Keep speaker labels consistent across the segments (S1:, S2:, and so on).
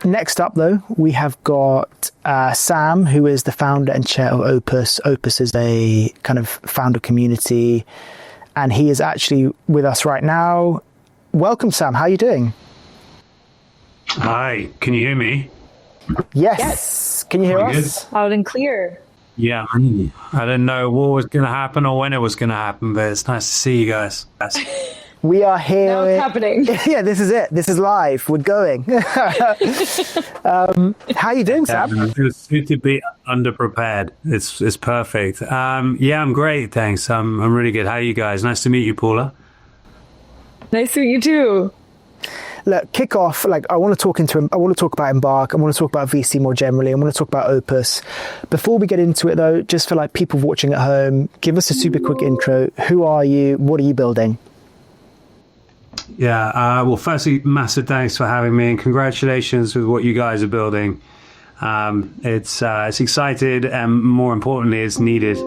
S1: Next up, though, we have got Sam, who is the founder and chair of Opus. Opus is a kind of founder community, and he is actually with us right now. Welcome, Sam. How are you doing?
S2: Hi. Can you hear me?
S1: Yes. Can you hear us?
S3: Loud and clear.
S2: Yeah. I didn't know what was going to happen or when it was going to happen, but it's nice to see you guys.
S1: We are here.
S3: Now it's happening.
S1: Yeah, this is it. This is live. We're going. How are you doing, Sam?
S2: I feel to be underprepared. It's perfect. Yeah, I'm great. Thanks. I'm really good. How are you guys? Nice to meet you, Paula.
S3: Nice to meet you too.
S1: Look, kick off. I want to talk about embarc. I want to talk about VC more generally. I want to talk about Opus. Before we get into it, though, just for people watching at home, give us a super quick intro. Who are you? What are you building?
S2: Yeah. Well, firstly, massive thanks for having me, and congratulations with what you guys are building. It's excited, and more importantly, it's needed.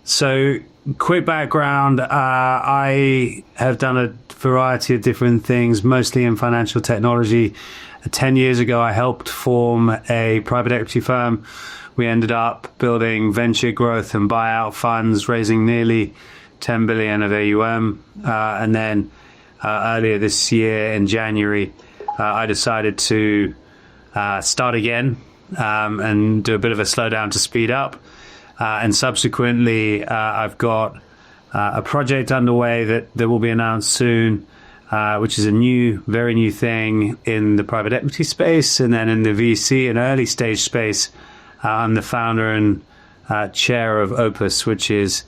S2: So, quick background: I have done a variety of different things, mostly in financial technology. 10 years ago, I helped form a private equity firm. We ended up building venture growth and buyout funds, raising nearly 10 billion of AUM. And then earlier this year in January, I decided to start again and do a bit of a slowdown to speed up. And subsequently, I've got a project underway that will be announced soon, which is a very new thing in the private equity space. And then in the VC and early stage space, I'm the founder and chair of Opus, which is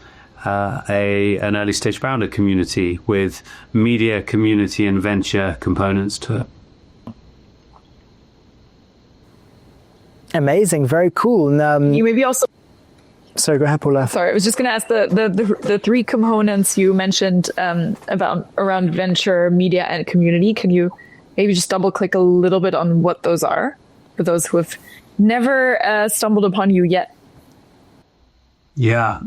S2: an early stage founder community with media, community and venture components to it.
S1: Amazing. Very cool. And,
S3: you maybe also...
S1: Sorry, go ahead, Paula.
S3: Sorry, I was just going to ask the three components you mentioned around venture, media, and community. Can you maybe just double click a little bit on what those are for those who have never stumbled upon you yet?
S2: Yeah.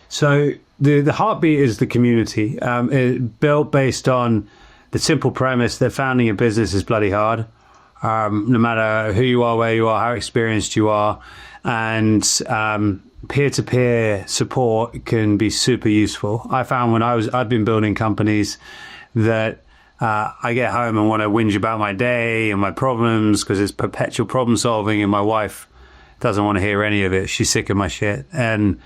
S2: So the heartbeat is the community. Built based on the simple premise that founding a business is bloody hard. No matter who you are, where you are, how experienced you are. And peer-to-peer support can be super useful. I found when I've been building companies that I get home and want to whinge about my day and my problems because it's perpetual problem solving, and my wife doesn't want to hear any of it. She's sick of my shit. And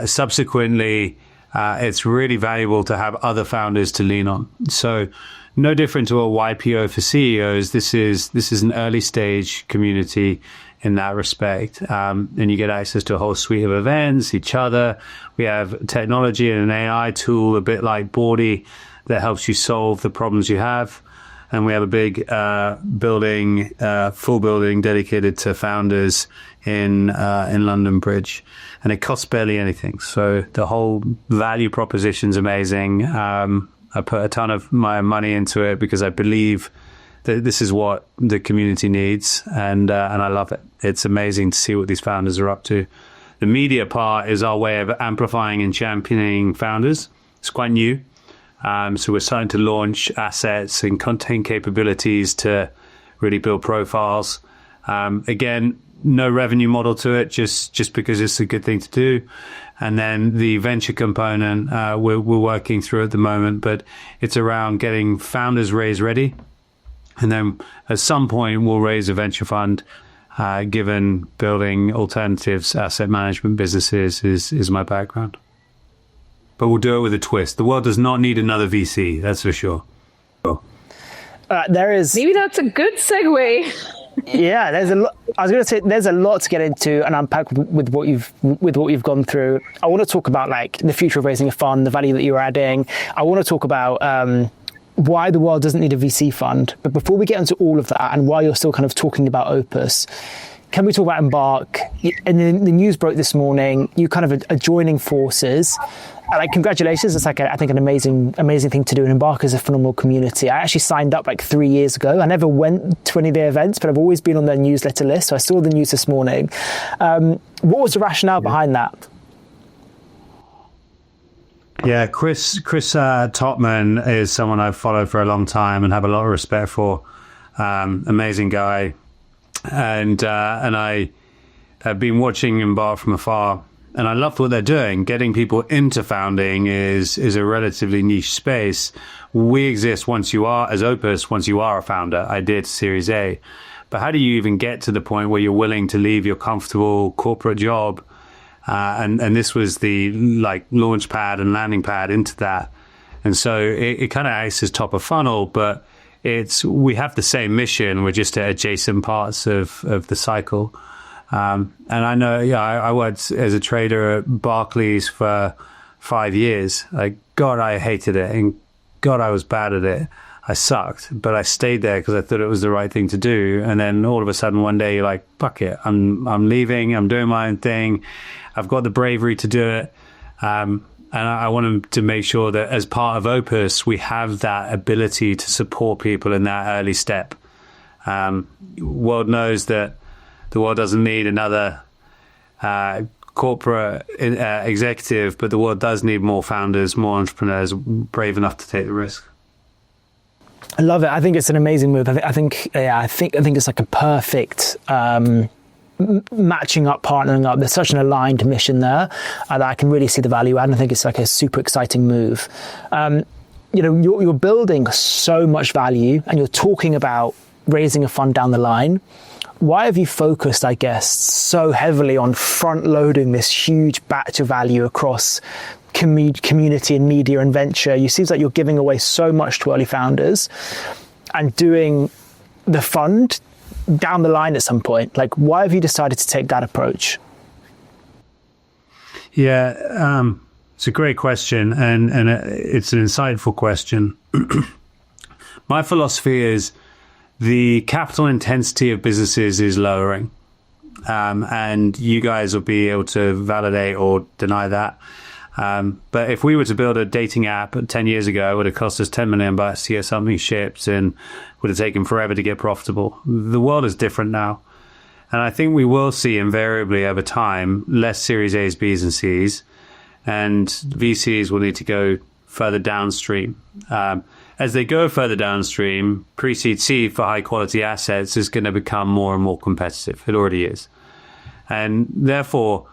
S2: subsequently, it's really valuable to have other founders to lean on. So no different to a YPO for CEOs. This is an early stage community in that respect. And you get access to a whole suite of events, each other. We have technology and an AI tool, a bit like Bordy, that helps you solve the problems you have. And we have a big full building dedicated to founders in London Bridge. And it costs barely anything. So the whole value proposition's amazing. I put a ton of my money into it because I believe that this is what the community needs, and I love it. It's amazing to see what these founders are up to. The media part is our way of amplifying and championing founders. It's quite new. So we're starting to launch assets and content capabilities to really build profiles. Again, no revenue model to it, just because it's a good thing to do. And then the venture component, we're working through at the moment, but it's around getting founders raise ready. And then at some point, we'll raise a venture fund, given building alternatives asset management businesses is my background. But we'll do it with a twist. The world does not need another VC, that's for sure.
S3: Maybe that's a good segue.
S1: Yeah, there's a lot. I was going to say there's a lot to get into and unpack with what you've gone through. I want to talk about the future of raising a fund, the value that you're adding. I want to talk about why the world doesn't need a VC fund. But before we get into all of that, and why you're still kind of talking about Opus, can we talk about embarc? And the news broke this morning. You kind of are joining forces. Congratulations. It's I think an amazing thing to do. And embarc is a phenomenal community. I actually signed up 3 years ago. I never went to any of their events, but I've always been on their newsletter list. So I saw the news this morning. What was the rationale behind that?
S2: Yeah, Chris Topman is someone I've followed for a long time and have a lot of respect for. amazing guy. And I have been watching embarc from afar, and I loved what they're doing. Getting people into founding is a relatively niche space. We exist once you are, as Opus, once you are a founder. I did Series A. But how do you even get to the point where you're willing to leave your comfortable corporate job? And this was the launch pad and landing pad into that. And so it kind of acts as top of funnel, but we have the same mission. We're just at adjacent parts of the cycle. And I know, I worked as a trader at Barclays for 5 years. God, I hated it. And God, I was bad at it. I sucked, but I stayed there because I thought it was the right thing to do. And then all of a sudden one day you're like, fuck it. I'm leaving. I'm doing my own thing. I've got the bravery to do it. And I wanted to make sure that as part of Opus, we have that ability to support people in that early step. World knows that the world doesn't need another corporate executive, but the world does need more founders, more entrepreneurs brave enough to take the risk.
S1: I love it. I think it's an amazing move. I think it's like a perfect matching up, partnering up. There's such an aligned mission there that I can really see the value add. And I think it's like a super exciting move. You're building so much value, and you're talking about raising a fund down the line. Why have you focused, I guess, so heavily on front loading this huge batch of value across community and media and venture? You seems like you're giving away so much to early founders and doing the fund down the line at some point. Why have you decided to take that approach?
S2: Yeah, it's a great question, and it's an insightful question. My philosophy is the capital intensity of businesses is lowering, and you guys will be able to validate or deny that. But if we were to build a dating app 10 years ago, it would have cost us $10 million to get something shipped and would have taken forever to get profitable. The world is different now. And I think we will see invariably over time less Series A's, B's and C's, and VCs will need to go further downstream. As they go further downstream, pre-seed seed for high quality assets is going to become more and more competitive. It already is. And therefore,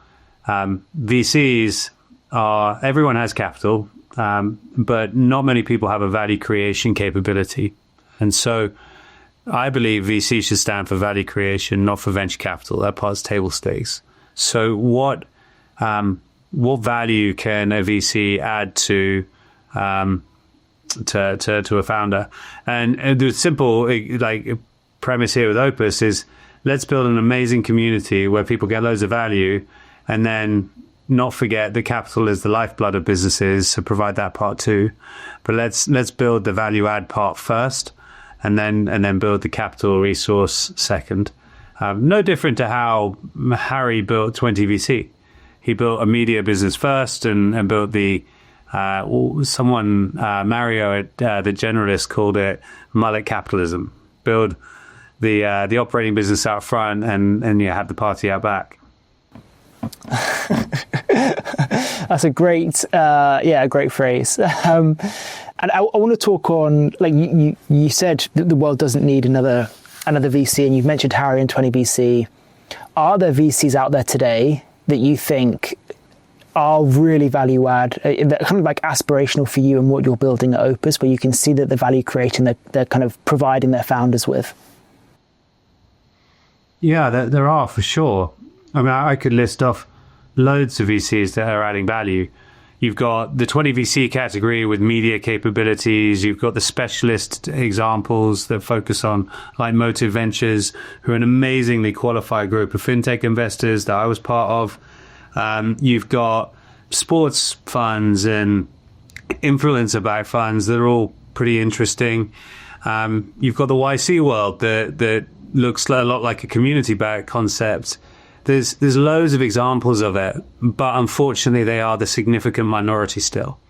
S2: VCs everyone has capital, but not many people have a value creation capability. And so I believe VC should stand for value creation, not for venture capital. That part's table stakes. So what value can a VC add to a founder? And the simple premise here with Opus is, let's build an amazing community where people get loads of value, and then not forget that capital is the lifeblood of businesses, so provide that part too. But let's build the value add part first, and then build the capital resource second. No different to how Harry built 20VC. He built a media business first and built the Mario at the Generalist called it mullet capitalism. Build the operating business out front, and you have the party out back.
S1: That's a great great phrase. And I want to talk on, you said that the world doesn't need another VC, and you've mentioned Harry and 20VC. Are there VCs out there today that you think are really value add, that kind of aspirational for you and what you're building at Opus, where you can see that the value creation they're kind of providing their founders with?
S2: Yeah, there are for sure. I mean, I could list off loads of VCs that are adding value. You've got the 20VC category with media capabilities. You've got the specialist examples that focus on, like Motive Ventures, who are an amazingly qualified group of fintech investors that I was part of. You've got sports funds and influencer-backed funds that are all pretty interesting. You've got the YC world that looks a lot like a community-backed concept. There's loads of examples of it, but unfortunately they are the significant minority still.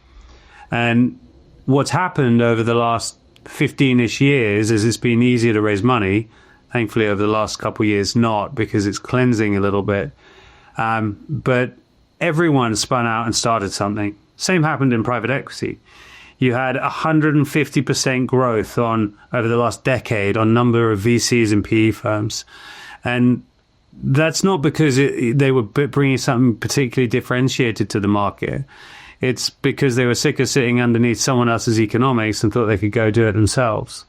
S2: And what's happened over the last 15-ish years is it's been easier to raise money. Thankfully, over the last couple of years, not, because it's cleansing a little bit. But everyone spun out and started something. Same happened in private equity. You had 150% growth over the last decade on number of VCs and PE firms. And that's not because they were bringing something particularly differentiated to the market. It's because they were sick of sitting underneath someone else's economics and thought they could go do it themselves.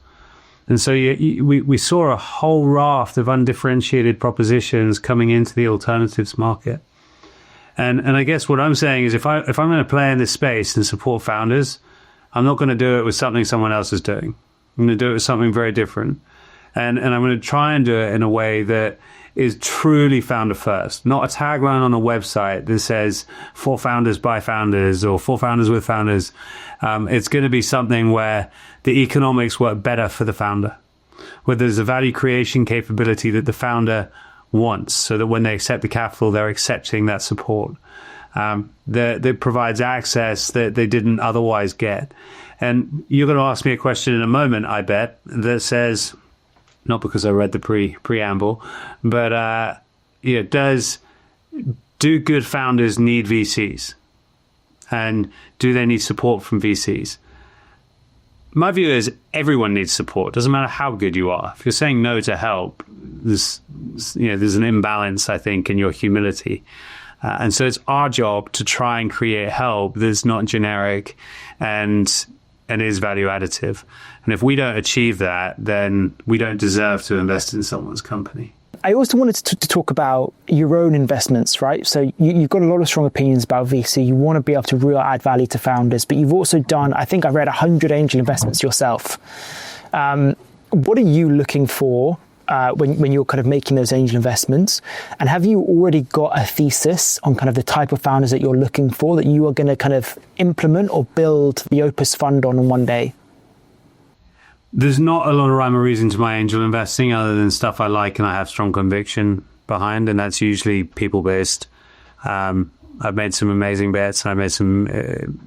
S2: And so we saw a whole raft of undifferentiated propositions coming into the alternatives market. And I guess what I'm saying is if I'm going to play in this space and support founders, I'm not going to do it with something someone else is doing. I'm going to do it with something very different. And I'm going to try and do it in a way that is truly founder first, not a tagline on a website that says for founders by founders or for founders with founders. It's going to be something where the economics work better for the founder, where there's a value creation capability that the founder wants, so that when they accept the capital, they're accepting that support. That provides access that they didn't otherwise get. And you're going to ask me a question in a moment, I bet, that says, not because I read the preamble, but do good founders need VCs? And do they need support from VCs? My view is everyone needs support. Doesn't matter how good you are. If you're saying no to help, there's an imbalance, I think, in your humility. And so it's our job to try and create help that's not generic and is value additive. And if we don't achieve that, then we don't deserve to invest in someone's company.
S1: I also wanted to talk about your own investments, right? So you've got a lot of strong opinions about VC. You want to be able to really add value to founders, but you've also done, I think I read 100 angel investments yourself. What are you looking for when you're kind of making those angel investments? And have you already got a thesis on kind of the type of founders that you're looking for that you are going to kind of implement or build the Opus fund on one day?
S2: There's not a lot of rhyme or reason to my angel investing other than stuff I like and I have strong conviction behind, and that's usually people-based. I've made some amazing bets and I've made some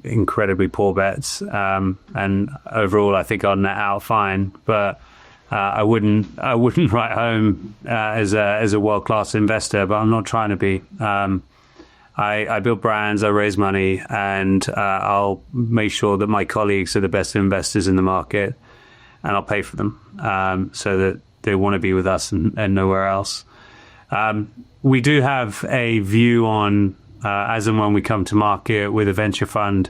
S2: incredibly poor bets. And overall, I think I'll net out fine. But I wouldn't write home as a world-class investor, but I'm not trying to be. I build brands, I raise money, and I'll make sure that my colleagues are the best investors in the market. And I'll pay for them so that they want to be with us and nowhere else. We do have a view on, as and when we come to market with a venture fund,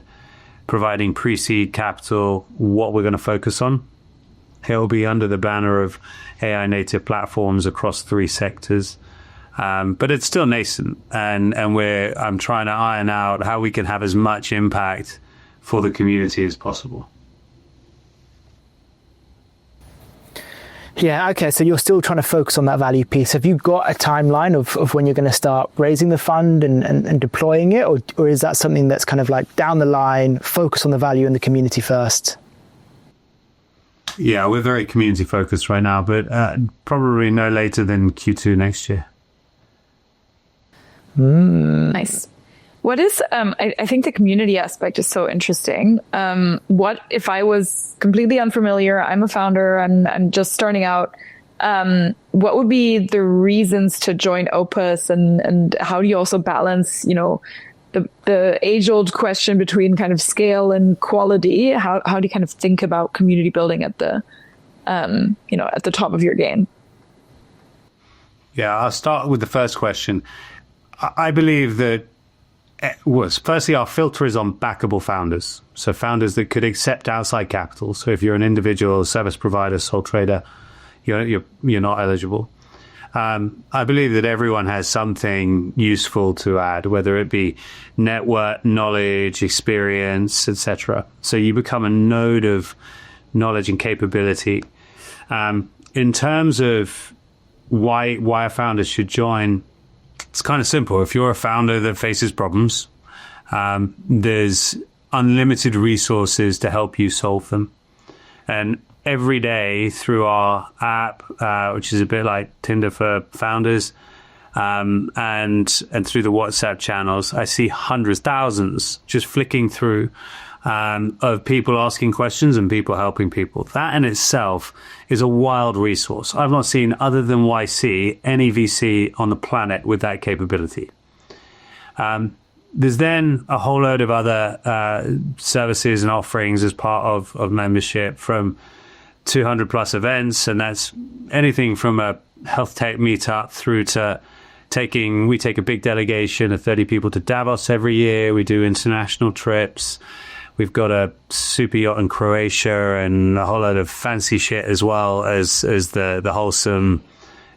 S2: providing pre-seed capital, what we're going to focus on. It'll be under the banner of AI native platforms across 3 sectors. But it's still nascent. And I'm trying to iron out how we can have as much impact for the community as possible.
S1: Yeah, okay, so you're still trying to focus on that value piece. Have you got a timeline of when you're going to start raising the fund and deploying it? Or is that something that's kind of like down the line, focus on the value in the community first?
S2: Yeah, we're very community focused right now, but probably no later than Q2 next year.
S3: Nice. What is, I think the community aspect is so interesting. What if I was completely unfamiliar, I'm a founder and just starting out, what would be the reasons to join Opus, and how do you also balance, the age-old question between kind of scale and quality? How do you kind of think about community building at the, at the top of your game?
S2: Yeah, I'll start with the first question. I believe that firstly, our filter is on backable founders. So founders that could accept outside capital. So if you're an individual service provider, sole trader, you're not eligible. I believe that everyone has something useful to add, whether it be network, knowledge, experience, etc. So you become a node of knowledge and capability. In terms of why a founder should join, it's kind of simple. If you're a founder that faces problems, there's unlimited resources to help you solve them. And every day through our app, which is a bit like Tinder for founders, and through the WhatsApp channels, I see hundreds, thousands just flicking through of people asking questions and people helping people. That in itself is a wild resource. I've not seen, other than YC, any VC on the planet with that capability. There's then a whole load of other services and offerings as part of membership, from 200 plus events, and that's anything from a health tech meetup through to we take a big delegation of 30 people to Davos every year. We do international trips. We've got a super yacht in Croatia and a whole lot of fancy shit, as well as the wholesome,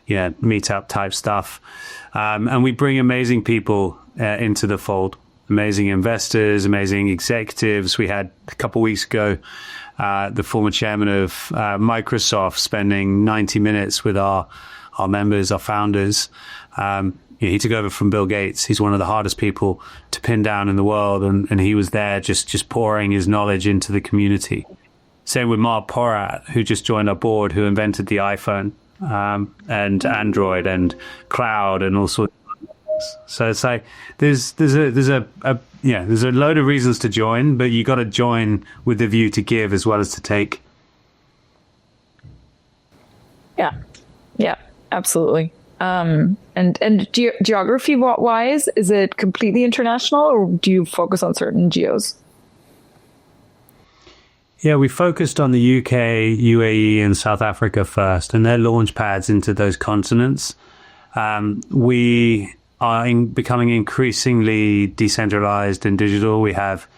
S2: meetup type stuff. And we bring amazing people into the fold, amazing investors, amazing executives. We had a couple of weeks ago, the former chairman of Microsoft spending 90 minutes with our members, our founders. He took over from Bill Gates. He's one of the hardest people to pin down in the world, and he was there just pouring his knowledge into the community. Same with Mark Porat, who just joined our board, who invented the iPhone and Android and cloud and all sorts of things. So it's like there's a load of reasons to join, but you got to join with the view to give as well as to take.
S3: Yeah, absolutely. And geography wise, is it completely international, or do you focus on certain geos?
S2: Yeah, we focused on the UK, UAE, and South Africa first, and they're launch pads into those continents. We are becoming increasingly decentralized and digital. We have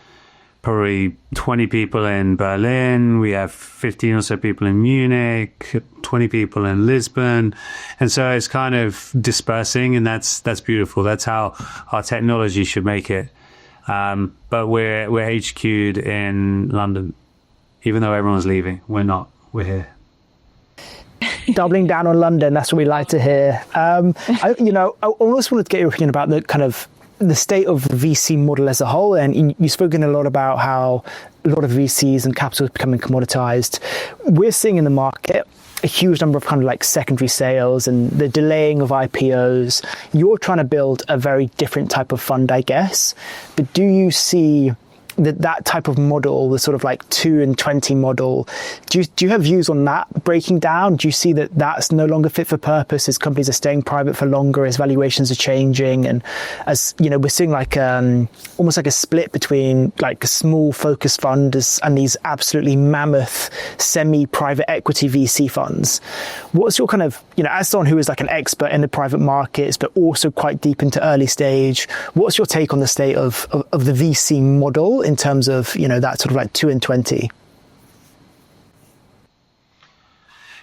S2: probably 20 people in Berlin. We have 15 or so people in Munich, 20 people in Lisbon. And so it's kind of dispersing, and that's beautiful. That's how our technology should make it. But we're HQ'd in London. Even though everyone's leaving, we're not. We're here.
S1: Doubling down on London, that's what we like to hear. I almost wanted to get your opinion about the state of the VC model as a whole, and you've spoken a lot about how a lot of VCs and capital is becoming commoditized. We're seeing in the market a huge number of kind of like secondary sales and the delaying of IPOs. You're trying to build a very different type of fund, I guess. But do you see that type of model, the sort of like 2 and 20 model, do you have views on that breaking down? Do you see that that's no longer fit for purpose as companies are staying private for longer, as valuations are changing, and as we're seeing like almost like a split between like a small focused fund and these absolutely mammoth semi-private equity VC funds? What's your kind of, as someone who is like an expert in the private markets but also quite deep into early stage, what's your take on the state of the VC model in terms of, that sort of like 2 and 20?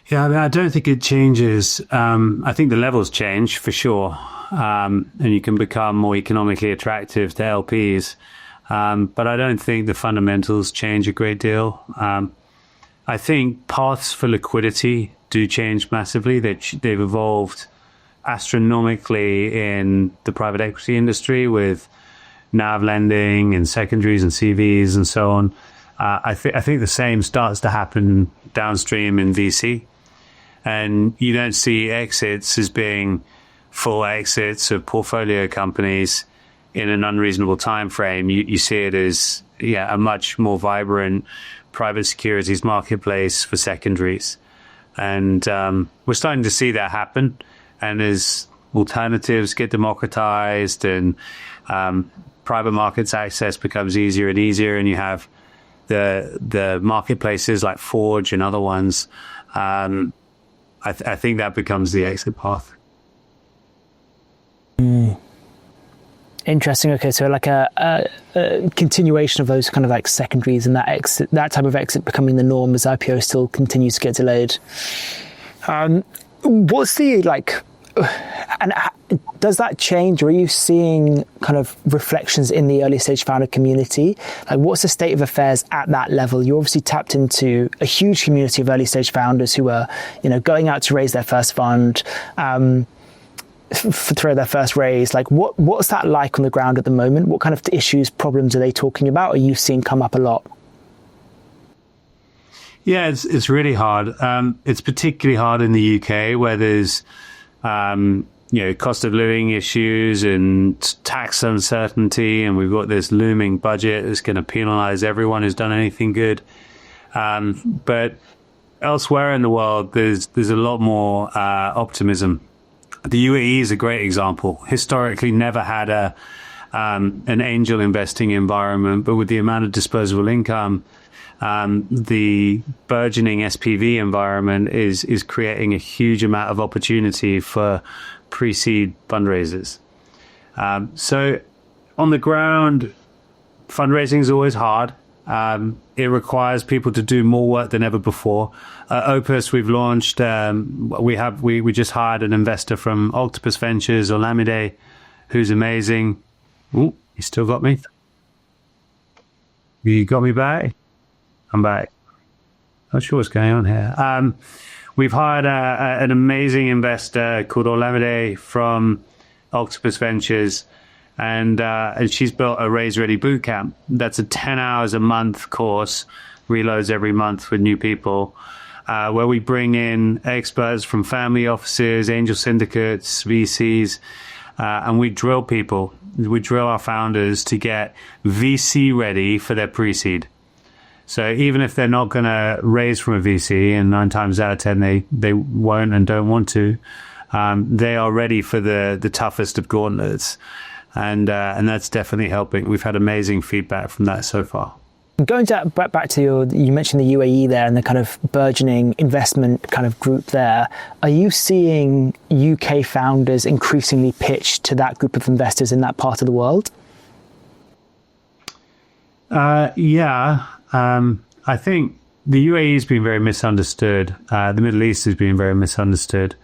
S2: Yeah, I mean, I don't think it changes. I think the levels change for sure. And you can become more economically attractive to LPs. But I don't think the fundamentals change a great deal. I think paths for liquidity do change massively. They've evolved astronomically in the private equity industry with NAV lending and secondaries and CVs and so on. I think the same starts to happen downstream in VC. And you don't see exits as being full exits of portfolio companies in an unreasonable time frame. You see it as a much more vibrant private securities marketplace for secondaries. And we're starting to see that happen. And as alternatives get democratized and private markets access becomes easier and easier, and you have the marketplaces like Forge and other ones, I think that becomes the exit path.
S1: Interesting. Okay, so like a continuation of those kind of like secondaries and that type of exit becoming the norm as IPO still continues to get delayed. What's the and does that change, or are you seeing kind of reflections in the early stage founder community? Like, what's the state of affairs at that level? You obviously tapped into a huge community of early stage founders who are, going out to raise their first fund, throw their first raise. Like, what's that like on the ground at the moment? What kind of issues, problems are they talking about? Are you seeing come up a lot?
S2: Yeah, it's really hard. It's particularly hard in the UK, where there's cost of living issues and tax uncertainty, and we've got this looming budget that's going to penalize everyone who's done anything good. But elsewhere in the world, there's a lot more optimism. The UAE is a great example. Historically, never had a an angel investing environment, but with the amount of disposable income, the burgeoning SPV environment is creating a huge amount of opportunity for pre-seed fundraisers. So on the ground, fundraising is always hard. It requires people to do more work than ever before. Opus, we've launched. We just hired an investor from Octopus Ventures, Olamide, who's amazing. Ooh, you still got me? You got me back? I'm back. Not sure what's going on here. We've hired an amazing investor called Olamide from Octopus Ventures. And she's built a Raise Ready Bootcamp. That's a 10 hours a month course, reloads every month with new people, where we bring in experts from family offices, angel syndicates, VCs, and we drill people. We drill our founders to get VC ready for their pre-seed. So even if they're not going to raise from a VC, and 9 times out of 10 they won't and don't want to, they are ready for the toughest of gauntlets. And that's definitely helping. We've had amazing feedback from that so far.
S1: Going back to you mentioned the UAE there and the kind of burgeoning investment kind of group there. Are you seeing UK founders increasingly pitch to that group of investors in that part of the world?
S2: Yeah. I think the UAE has been very misunderstood. The Middle East has been very misunderstood.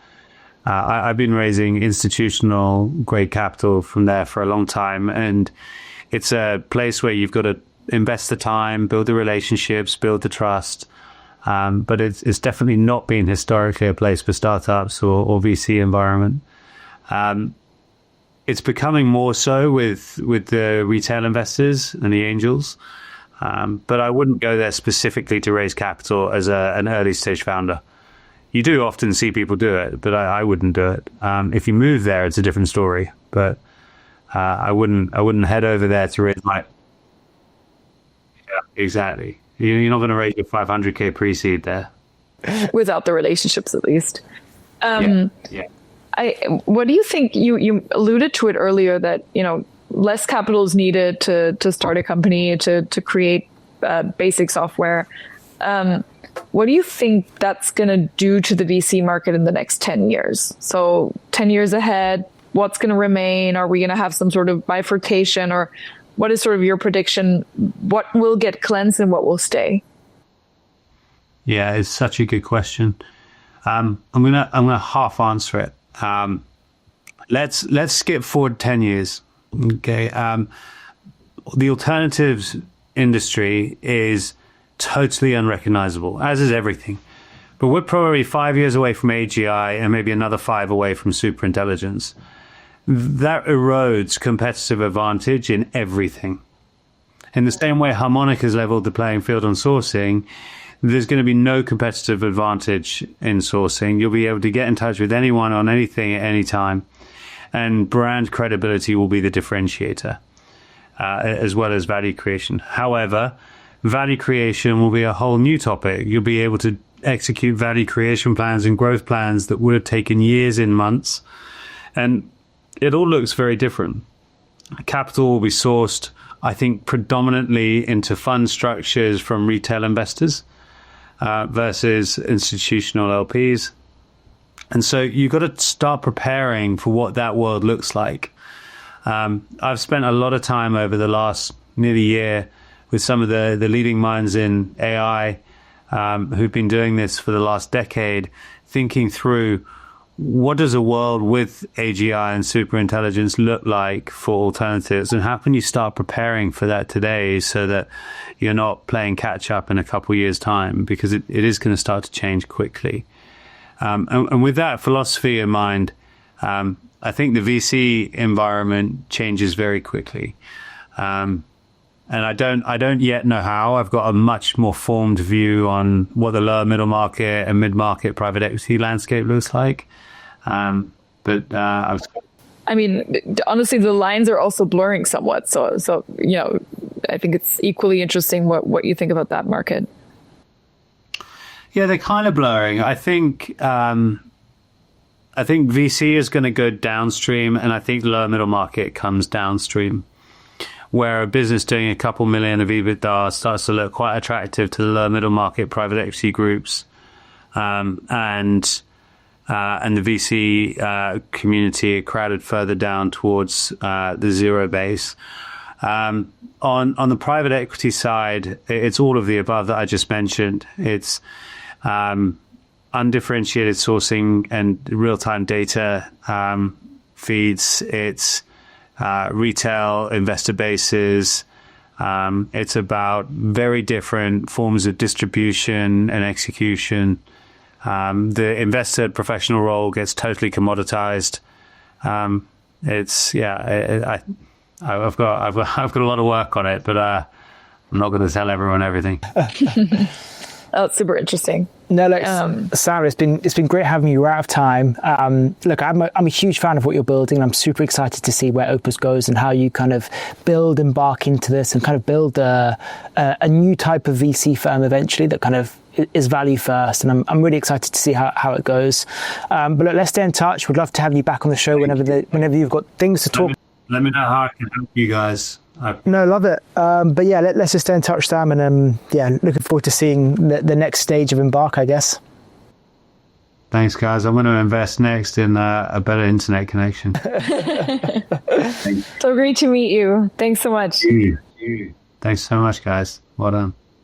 S2: I've been raising institutional grade capital from there for a long time, and it's a place where you've got to invest the time, build the relationships, build the trust. But it's definitely not been historically a place for startups or VC environment. It's becoming more so with the retail investors and the angels. But I wouldn't go there specifically to raise capital as an early stage founder. You do often see people do it, but I wouldn't do it. If you move there, it's a different story. But I wouldn't head over there to raise my. Yeah, exactly. You're not going to raise your 500k pre-seed there
S3: without the relationships, at least.
S2: Yeah.
S3: What do you think? You alluded to it earlier that less capital is needed to start a company to create basic software. What do you think that's going to do to the VC market in the next 10 years? So 10 years ahead, what's going to remain? Are we going to have some sort of bifurcation, or what is sort of your prediction? What will get cleansed and what will stay?
S2: Yeah, it's such a good question. I'm gonna half answer it. Let's skip forward 10 years. Okay. The alternatives industry is totally unrecognizable, as is everything. But we're probably 5 years away from AGI and maybe another 5 away from superintelligence. That erodes competitive advantage in everything. In the same way Harmonica's leveled the playing field on sourcing, there's going to be no competitive advantage in sourcing. You'll be able to get in touch with anyone on anything at any time. And brand credibility will be the differentiator, as well as value creation. However, value creation will be a whole new topic. You'll be able to execute value creation plans and growth plans that would have taken years in months. And it all looks very different. Capital will be sourced, I think, predominantly into fund structures from retail investors versus institutional LPs. And so you've got to start preparing for what that world looks like. I've spent a lot of time over the last nearly year with some of the leading minds in AI who've been doing this for the last decade, thinking through what does a world with AGI and superintelligence look like for alternatives, and how can you start preparing for that today so that you're not playing catch up in a couple of years' time, because it is going to start to change quickly. And with that philosophy in mind, I think the VC environment changes very quickly. And I don't yet know how. I've got a much more formed view on what the lower middle market and mid-market private equity landscape looks like. I
S3: mean, honestly, the lines are also blurring somewhat. So I think it's equally interesting what you think about that market.
S2: Yeah, they're kind of blurring. I think VC is going to go downstream, and I think lower middle market comes downstream. where a business doing a couple million of EBITDA starts to look quite attractive to the lower middle market private equity groups, and the VC community crowded further down towards the zero base. On the private equity side, it's all of the above that I just mentioned. It's undifferentiated sourcing and real-time data feeds. It's retail investor bases. It's about very different forms of distribution and execution. The investor professional role gets totally commoditized. I've got a lot of work on it, but I'm not going to tell everyone everything.
S3: Oh, it's super interesting.
S1: No, look, Sam, it's been great having you. We're out of time. Look, I'm a huge fan of what you're building. I'm super excited to see where Opus goes and how you kind of embark into this and kind of build a new type of VC firm eventually that kind of is value first. And I'm really excited to see how it goes. But look, let's stay in touch. We'd love to have you back on the show whenever you've got things to talk.
S2: Let me know how I can help you guys.
S1: No, love it. But yeah, let's just stay in touch, Sam. And looking forward to seeing the next stage of Embarc, I guess.
S2: Thanks, guys. I'm going to invest next in a better internet connection.
S3: So great to meet you. Thanks so much.
S2: Thanks so much, guys. Well done.